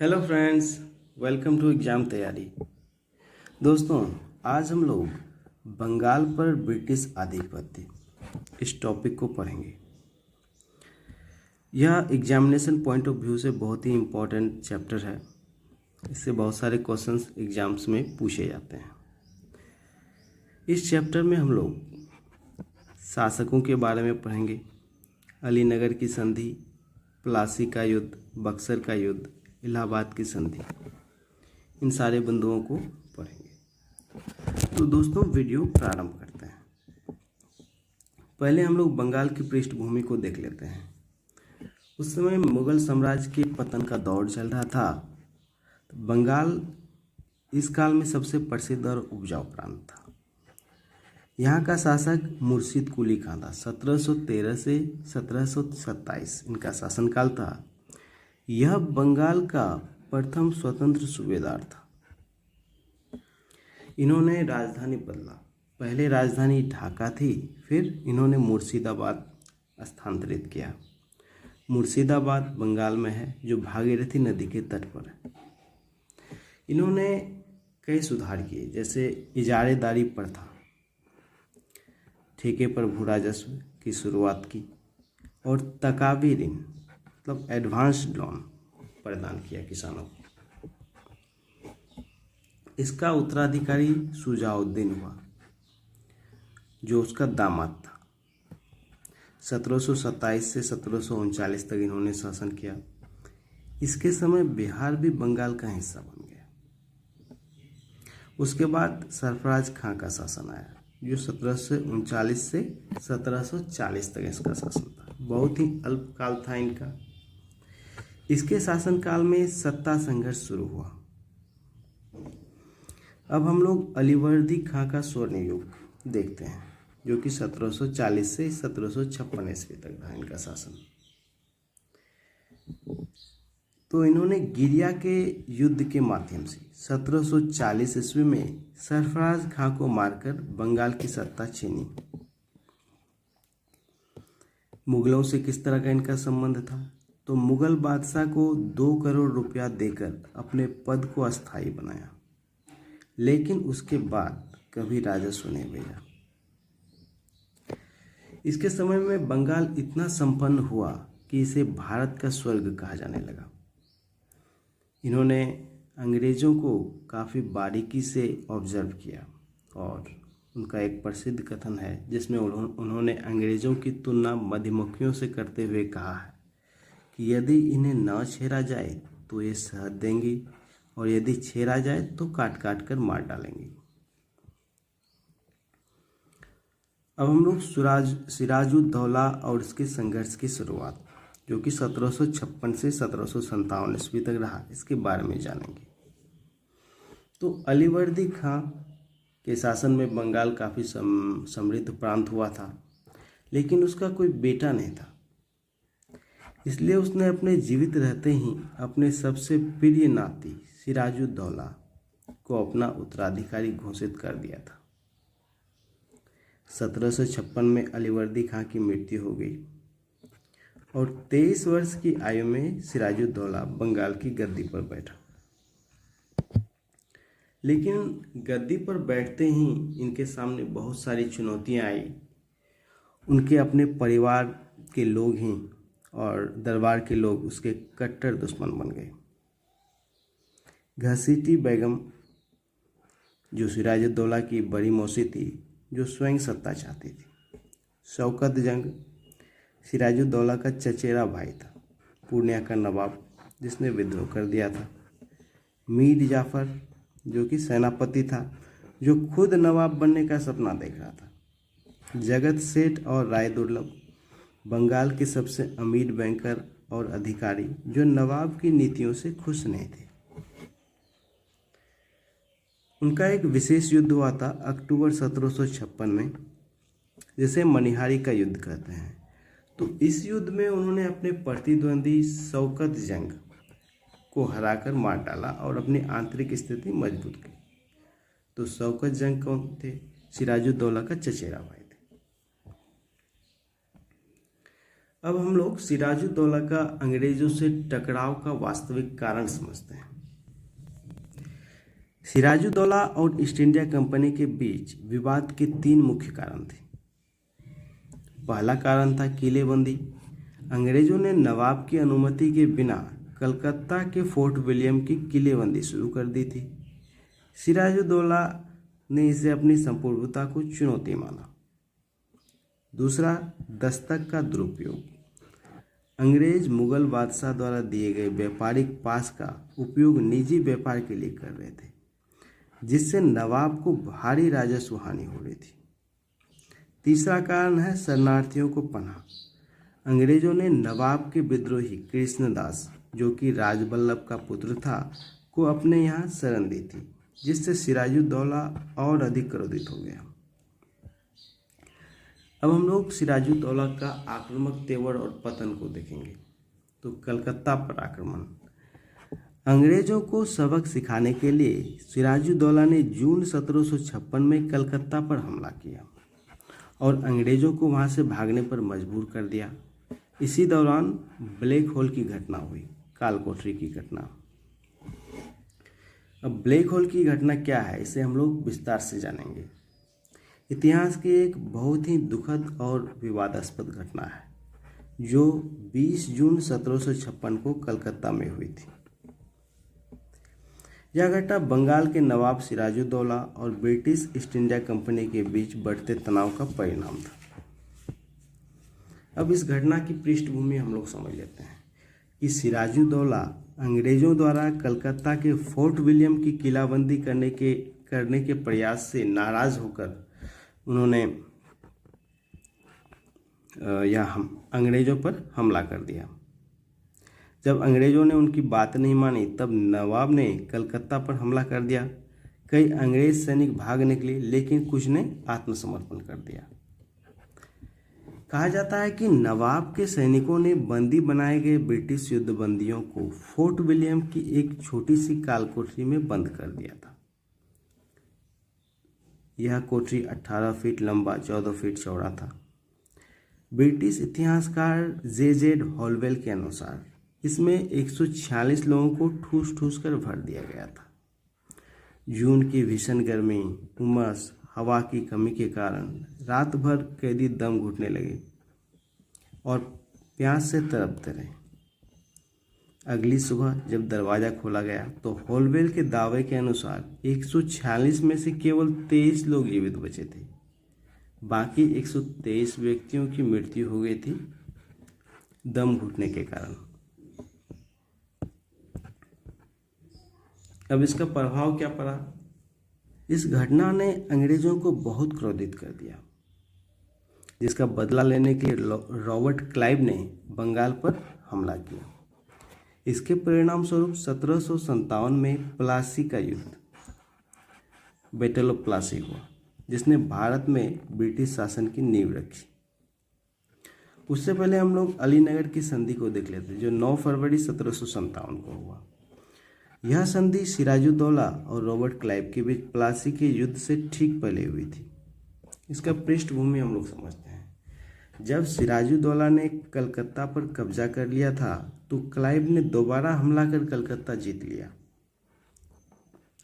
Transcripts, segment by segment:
Hello friends, welcome to exam तैयारी। दोस्तों, आज हम लोग बंगाल पर ब्रिटिश आधिपत्य इस टॉपिक को पढ़ेंगे। यह एग्जामिनेशन पॉइंट ऑफ व्यू से बहुत ही इम्पोर्टेंट चैप्टर है। इससे बहुत सारे क्वेश्चंस एग्जाम्स में पूछे जाते हैं। इस चैप्टर में हम लोग शासकों के बारे में पढ़ेंगे। अलीनगर की संधि, प्लासी का युद्ध, बक्सर का युद्ध, इलाहाबाद की संधि, इन सारे बिंदुओं को पढ़ेंगे। तो दोस्तों, वीडियो प्रारंभ करते हैं। पहले हम लोग बंगाल की पृष्ठभूमि को देख लेते हैं। उस समय मुगल साम्राज्य के पतन का दौर चल रहा था। बंगाल इस काल में सबसे प्रसिद्ध और उपजाऊ प्रांत था। यहाँ का शासक मुर्शिद कुली खां था। 1713 से 1727 इनका शासनकाल था। यह बंगाल का प्रथम स्वतंत्र सूबेदार था। इन्होंने राजधानी बदला। पहले राजधानी ढाका थी, फिर इन्होंने मुर्शिदाबाद स्थानांतरित किया। मुर्शिदाबाद बंगाल में है, जो भागीरथी नदी के तट पर है। इन्होंने कई सुधार किए, जैसे इजारेदारी प्रथा, ठेके पर भू राजस्व की शुरुआत की और तकावी ऋण मतलब एडवांस्ड लोन प्रदान किया किसानों को। इसका उत्तराधिकारी शुजाउद्दीन हुआ, जो उसका दामाद था। 1727 से 1739 तक इन्होंने शासन किया। इसके समय बिहार भी बंगाल का हिस्सा बन गया। उसके बाद सरफराज खां का शासन आया, जो 1739 से 1740 तक इसका शासन था। बहुत ही अल्पकाल था इनका। इसके शासनकाल में सत्ता संघर्ष शुरू हुआ। अब हम लोग अलीवर्दी खां का स्वर्ण युग देखते हैं, जो कि 1740 से 1756 ईस्वी तक था इनका शासन। तो इन्होंने गिरिया के युद्ध के माध्यम से 1740 ईस्वी में सरफराज खां को मारकर बंगाल की सत्ता छीनी। मुगलों से किस तरह का इनका संबंध था? तो मुगल बादशाह को 2 करोड़ रुपया देकर अपने पद को अस्थायी बनाया, लेकिन उसके बाद कभी राजस्व नहीं भेजा। इसके समय में बंगाल इतना संपन्न हुआ कि इसे भारत का स्वर्ग कहा जाने लगा। इन्होंने अंग्रेजों को काफ़ी बारीकी से ऑब्जर्व किया और उनका एक प्रसिद्ध कथन है, जिसमें उन्होंने अंग्रेजों की तुलना मधुमक्खियों से करते हुए कहा है कि यदि इन्हें न छेड़ा जाए तो ये शहद देंगी, और यदि छेड़ा जाए तो काट काट कर मार डालेंगी। अब हम लोग सिराजुद्दौला और इसके संघर्ष की शुरुआत, जो कि 1756 से 1757 ईस्वी तक रहा, इसके बारे में जानेंगे। तो अलीवर्दी खां के शासन में बंगाल काफ़ी समृद्ध प्रांत हुआ था, लेकिन उसका कोई बेटा नहीं था। इसलिए उसने अपने जीवित रहते ही अपने सबसे प्रिय नाती सिराजुद्दौला को अपना उत्तराधिकारी घोषित कर दिया था। 1756 में अलीवर्दी खां की मृत्यु हो गई और 23 वर्ष की आयु में सिराजुद्दौला बंगाल की गद्दी पर बैठा। लेकिन गद्दी पर बैठते ही इनके सामने बहुत सारी चुनौतियां आई। उनके अपने परिवार के लोग ही और दरबार के लोग उसके कट्टर दुश्मन बन गए। घसीटी बेगम, जो सिराजुद्दौला की बड़ी मौसी थी, जो स्वयं सत्ता चाहती थी। शौकत जंग सिराजुद्दौला का चचेरा भाई था, पूर्णिया का नवाब, जिसने विद्रोह कर दिया था। मीर जाफर, जो कि सेनापति था, जो खुद नवाब बनने का सपना देख रहा था। जगत सेठ और राय दुर्लभ, बंगाल के सबसे अमीर बैंकर और अधिकारी, जो नवाब की नीतियों से खुश नहीं थे। उनका एक विशेष युद्ध हुआ था अक्टूबर 1756 में, जिसे मनिहारी का युद्ध कहते हैं। तो इस युद्ध में उन्होंने अपने प्रतिद्वंदी शौकत जंग को हराकर मार डाला और अपनी आंतरिक स्थिति मजबूत की। तो शौकत जंग कौन थे? सिराजुद्दौला का चचेरा भाई थे। अब हम लोग सिराजुद्दौला का अंग्रेजों से टकराव का वास्तविक कारण समझते हैं। सिराजुद्दौला और ईस्ट इंडिया कंपनी के बीच विवाद के 3 मुख्य कारण थे। पहला कारण था किलेबंदी। अंग्रेजों ने नवाब की अनुमति के बिना कलकत्ता के फोर्ट विलियम की किलेबंदी शुरू कर दी थी। सिराजुद्दौला ने इसे अपनी संप्रभुता को चुनौती माना। दूसरा, दस्तक का दुरुपयोग। अंग्रेज मुगल बादशाह द्वारा दिए गए व्यापारिक पास का उपयोग निजी व्यापार के लिए कर रहे थे, जिससे नवाब को भारी राजस्व हानि हो रही थी। तीसरा कारण है शरणार्थियों को पनाह। अंग्रेजों ने नवाब के विद्रोही कृष्णदास, जो कि राजबल्लभ का पुत्र था, को अपने यहाँ शरण दी थी, जिससे सिराजुद्दौला और अधिक क्रोधित हो गया। अब हम लोग सिराजुद्दौला का आक्रामक तेवर और पतन को देखेंगे। तो कलकत्ता पर आक्रमण। अंग्रेजों को सबक सिखाने के लिए सिराजुद्दौला ने जून 1756 में कलकत्ता पर हमला किया और अंग्रेजों को वहां से भागने पर मजबूर कर दिया। इसी दौरान ब्लैक होल की घटना हुई, काल कोठरी की घटना। अब ब्लैक होल की घटना क्या है, इसे हम लोग विस्तार से जानेंगे। इतिहास की एक बहुत ही दुखद और विवादास्पद घटना है, जो 20 जून 1756 को कलकत्ता में हुई थी। यह घटना बंगाल के नवाब सिराजुद्दौला और ब्रिटिश ईस्ट इंडिया कंपनी के बीच बढ़ते तनाव का परिणाम था। अब इस घटना की पृष्ठभूमि हम लोग समझ लेते हैं कि सिराजुद्दौला अंग्रेजों द्वारा कलकत्ता के फोर्ट विलियम की किलाबंदी करने के प्रयास से नाराज होकर उन्होंने अंग्रेजों पर हमला कर दिया। जब अंग्रेजों ने उनकी बात नहीं मानी, तब नवाब ने कलकत्ता पर हमला कर दिया। कई अंग्रेज सैनिक भाग निकले, लेकिन कुछ ने आत्मसमर्पण कर दिया। कहा जाता है कि नवाब के सैनिकों ने बंदी बनाए गए ब्रिटिश युद्धबंदियों को फोर्ट विलियम की एक छोटी सी काल कोठरी में बंद कर दिया था। यह कोठरी 18 फीट लंबा, 14 फीट चौड़ा था। ब्रिटिश इतिहासकार जे हॉलवेल के अनुसार इसमें 146 लोगों को ठूस ठूस कर भर दिया गया था। जून की भीषण गर्मी, उमस, हवा की कमी के कारण रात भर कैदी दम घुटने लगे और प्यास से तड़पते रहे। अगली सुबह जब दरवाज़ा खोला गया तो हॉलवेल के दावे के अनुसार 146 में से केवल 23 लोग जीवित बचे थे। बाकी 123 व्यक्तियों की मृत्यु हो गई थी दम घुटने के कारण। अब इसका प्रभाव क्या पड़ा? इस घटना ने अंग्रेजों को बहुत क्रोधित कर दिया, जिसका बदला लेने के लिए रॉबर्ट क्लाइव ने बंगाल पर हमला किया। इसके परिणाम स्वरूप 1757 में प्लासी का युद्ध, बैटल ऑफ प्लासी हुआ, जिसने भारत में ब्रिटिश शासन की नींव रखी। उससे पहले हम लोग अलीनगर की संधि को देख लेते हैं, जो 9 फरवरी 1757 को हुआ। यह संधि सिराजुद्दौला और रॉबर्ट क्लाइव के बीच प्लासी के युद्ध से ठीक पहले हुई थी। इसका पृष्ठभूमि हम लोग समझते हैं। जब सिराजुद्दौला ने कलकत्ता पर कब्जा कर लिया था, तो क्लाइव ने दोबारा हमला कर कलकत्ता जीत लिया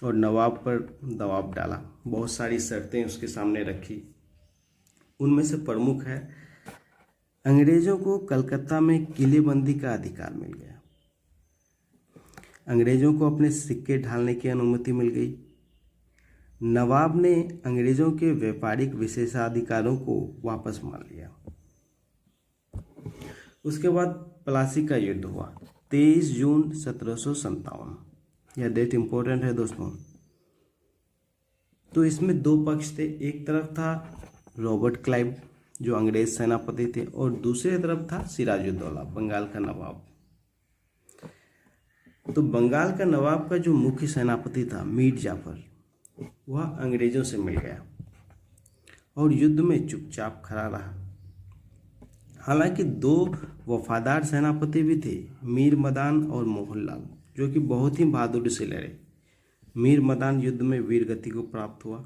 और नवाब पर दबाव डाला। बहुत सारी शर्तें उसके सामने रखी। उनमें से प्रमुख है, अंग्रेजों को कलकत्ता में किलेबंदी का अधिकार मिल गया। अंग्रेजों को अपने सिक्के ढालने की अनुमति मिल गई। नवाब ने अंग्रेजों के व्यापारिक विशेषाधिकारों को वापस मान लिया। उसके बाद प्लासी का युद्ध हुआ 23 जून 1757। यह डेट इम्पोर्टेंट है दोस्तों। तो इसमें 2 पक्ष थे। एक तरफ था रॉबर्ट क्लाइव, जो अंग्रेज सेनापति थे, और दूसरी तरफ था सिराजुद्दौला, बंगाल का नवाब। तो बंगाल का नवाब का जो मुख्य सेनापति था मीर जाफर, वह अंग्रेजों से मिल गया और युद्ध में चुपचाप खड़ा रहा। हालांकि 2 वफादार सेनापति भी थे, मीर मदान और मोहनलाल, जो कि बहुत ही बहादुरी से लड़े। मीर मदान युद्ध में वीरगति को प्राप्त हुआ।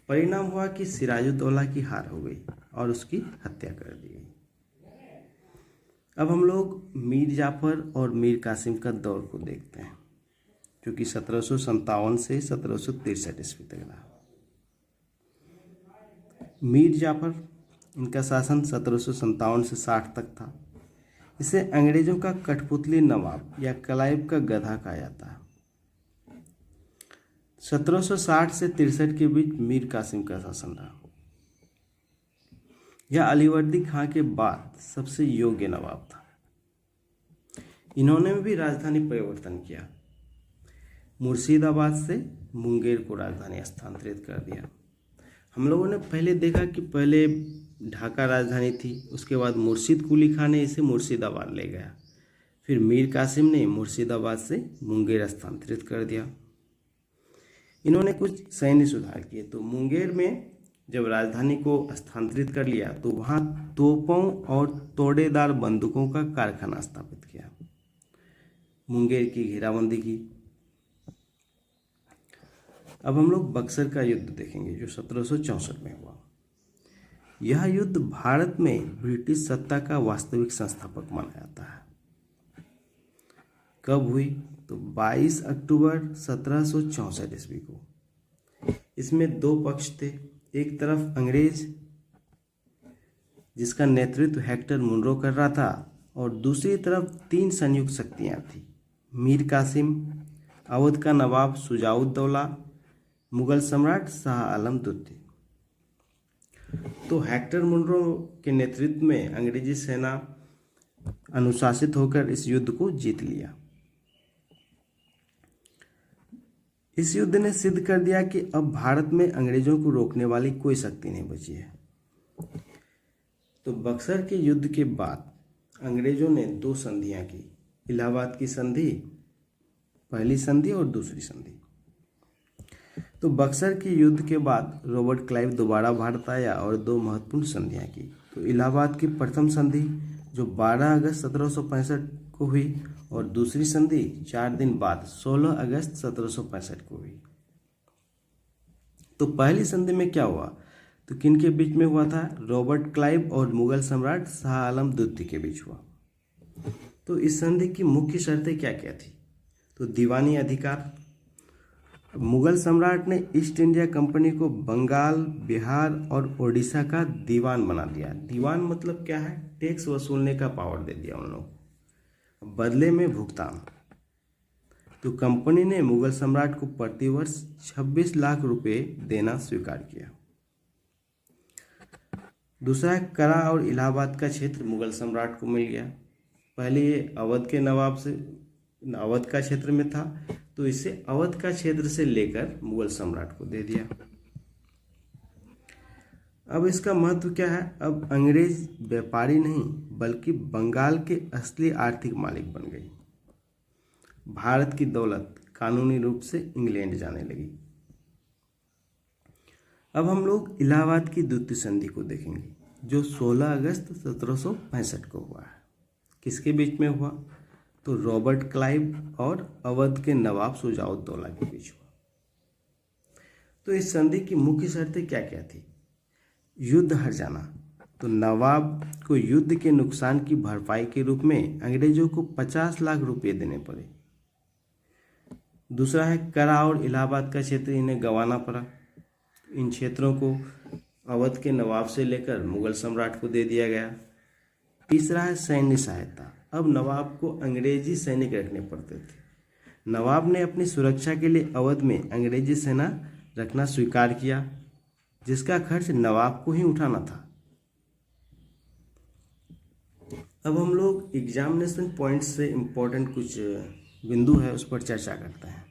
परिणाम हुआ कि सिराजुद्दौला की हार हो गई और उसकी हत्या कर दी गई। अब हम लोग मीर जाफर और मीर कासिम का दौर को देखते हैं, जो कि 1757 से 1763 ईस्वी तक रहा। मीर जाफर, इनका शासन 1757 से 60 तक था। इसे अंग्रेजों का कठपुतली नवाब या क्लाइव का गधा कहा जाता है। 1760 से 63 के बीच मीर कासिम का शासन रहा। यह अलीवर्दी खां के बाद सबसे योग्य नवाब था। इन्होंने भी राजधानी परिवर्तन किया, मुर्शिदाबाद से मुंगेर को राजधानी स्थानांतरित कर दिया। हम लोगों ने पहले देखा कि पहले ढाका राजधानी थी, उसके बाद मुर्शिद कुली खां ने इसे मुर्शिदाबाद ले गया, फिर मीर कासिम ने मुर्शिदाबाद से मुंगेर स्थानांतरित कर दिया। इन्होंने कुछ सैन्य सुधार किए। तो मुंगेर में जब राजधानी को स्थानांतरित कर लिया तो वहाँ तोपों और तोड़ेदार बंदूकों का कारखाना स्थापित किया, मुंगेर की घेराबंदी की। अब हम लोग बक्सर का युद्ध देखेंगे, जो 1764 में हुआ। यह युद्ध भारत में ब्रिटिश सत्ता का वास्तविक संस्थापक माना जाता है। कब हुई? तो 22 अक्टूबर 1764 ईस्वी को। इसमें दो पक्ष थे, एक तरफ अंग्रेज जिसका नेतृत्व हेक्टर मुनरो कर रहा था, और दूसरी तरफ तीन संयुक्त शक्तियां थी, मीर कासिम, अवध का नवाब शुजाउद्दौला, मुगल सम्राट शाह आलम द्वितीय। तो हेक्टर मुनरो के नेतृत्व में अंग्रेजी सेना अनुशासित होकर इस युद्ध को जीत लिया। इस युद्ध ने सिद्ध कर दिया कि अब भारत में अंग्रेजों को रोकने वाली कोई शक्ति नहीं बची है। तो बक्सर के युद्ध के बाद अंग्रेजों ने दो संधियां की, इलाहाबाद की संधि, पहली संधि और दूसरी संधि। तो बक्सर के युद्ध के बाद रॉबर्ट क्लाइव दोबारा भारत आया और दो महत्वपूर्ण संधियां की। तो इलाहाबाद की प्रथम संधि जो 12 अगस्त 1765 को हुई, और दूसरी संधि 4 दिन बाद 16 अगस्त 1765 को हुई। तो पहली संधि में क्या हुआ? तो किन के बीच में हुआ था? रॉबर्ट क्लाइव और मुगल सम्राट शाह आलम द्वितीय के बीच हुआ। तो इस संधि की मुख्य शर्तें क्या क्या थी? तो दीवानी अधिकार, मुगल सम्राट ने ईस्ट इंडिया कंपनी को बंगाल, बिहार और ओडिशा का दीवान बना दिया। दीवान मतलब क्या है? टैक्स वसूलने का पावर दे दिया उन लोगों को, बदले में भुगतान। तो कंपनी ने मुगल सम्राट को प्रतिवर्ष 26 लाख रुपए देना स्वीकार किया। दूसरा है करा और इलाहाबाद का क्षेत्र मुगल सम्राट को मिल गया। पहले ये अवध के नवाब से, अवध का क्षेत्र में था, तो इसे अवध का क्षेत्र से लेकर मुगल सम्राट को दे दिया। अब इसका महत्व क्या है? अब अंग्रेज व्यापारी नहीं बल्कि बंगाल के असली आर्थिक मालिक बन गई। भारत की दौलत कानूनी रूप से इंग्लैंड जाने लगी। अब हम लोग इलाहाबाद की द्वितीय संधि को देखेंगे, जो 16 अगस्त 1765 को हुआ है। किसके बीच में हुआ? तो रॉबर्ट क्लाइव और अवध के नवाब शुजाउद्दौला के बीच हुआ। तो इस संधि की मुख्य शर्तें क्या क्या थी? युद्ध हार जाना, तो नवाब को युद्ध के नुकसान की भरपाई के रूप में अंग्रेजों को 50 लाख रुपए देने पड़े। दूसरा है करा और इलाहाबाद का क्षेत्र इन्हें गंवाना पड़ा। इन क्षेत्रों को अवध के नवाब से लेकर मुगल सम्राट को दे दिया गया। तीसरा है सैन्य सहायता। अब नवाब को अंग्रेजी सैनिक रखने पड़ते थे। नवाब ने अपनी सुरक्षा के लिए अवध में अंग्रेजी सेना रखना स्वीकार किया, जिसका खर्च नवाब को ही उठाना था। अब हम लोग एग्जामिनेशन पॉइंट से इम्पोर्टेंट कुछ बिंदु है उस पर चर्चा करते हैं।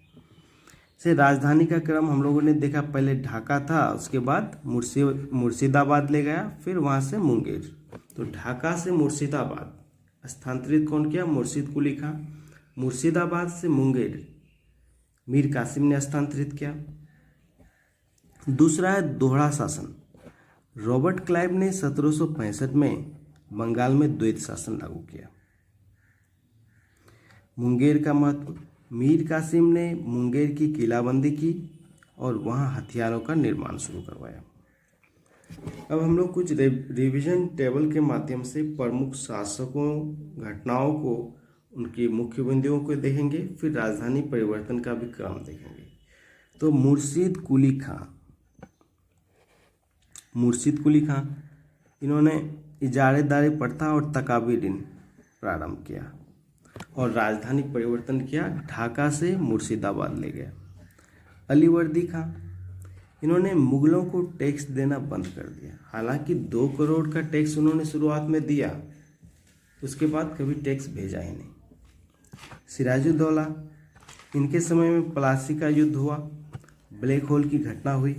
से राजधानी का क्रम हम लोगों ने देखा, पहले ढाका था, उसके बाद मुर्शिदाबाद ले गया, फिर वहाँ से मुंगेर। तो ढाका से मुर्शिदाबाद स्थानांतरित कौन किया? मुर्शिद कुली खां। मुर्शिदाबाद से मुंगेर मीर कासिम ने स्थानांतरित किया। दूसरा है दोहरा शासन। रॉबर्ट क्लाइव ने 1765 में बंगाल में द्वैत शासन लागू किया। मुंगेर का महत्व, मीर कासिम ने मुंगेर की किलाबंदी की और वहां हथियारों का निर्माण शुरू करवाया। अब हम लोग कुछ रिवीजन टेबल के माध्यम से प्रमुख शासकों, घटनाओं को, उनकी मुख्य बिंदुओं को देखेंगे, फिर राजधानी परिवर्तन का भी क्रम देखेंगे। तो मुर्शिद कुली खां इन्होंने इजारेदारी प्रथा और तकाबी ऋण प्रारंभ किया और राजधानी परिवर्तन किया, ढाका से मुर्शिदाबाद ले गया। अलीवर्दी खां इन्होंने मुगलों को टैक्स देना बंद कर दिया। हालांकि 2 करोड़ का टैक्स उन्होंने शुरुआत में दिया, उसके बाद कभी टैक्स भेजा ही नहीं। सिराजुद्दौला, इनके समय में प्लासी का युद्ध हुआ, ब्लैक होल की घटना हुई।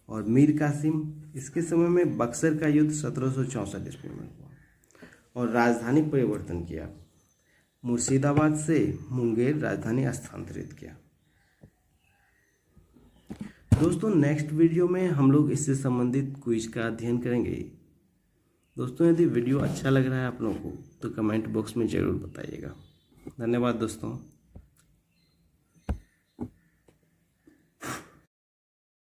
और मीर कासिम, इसके समय में बक्सर का युद्ध 1764 ईस्वी में हुआ और राजधानी परिवर्तन किया, मुर्शिदाबाद से मुंगेर राजधानी स्थानांतरित किया। दोस्तों नेक्स्ट वीडियो में हम लोग इससे संबंधित क्विज का अध्ययन करेंगे। दोस्तों यदि वीडियो अच्छा लग रहा है आप लोगों को तो कमेंट बॉक्स में ज़रूर बताइएगा। धन्यवाद दोस्तों।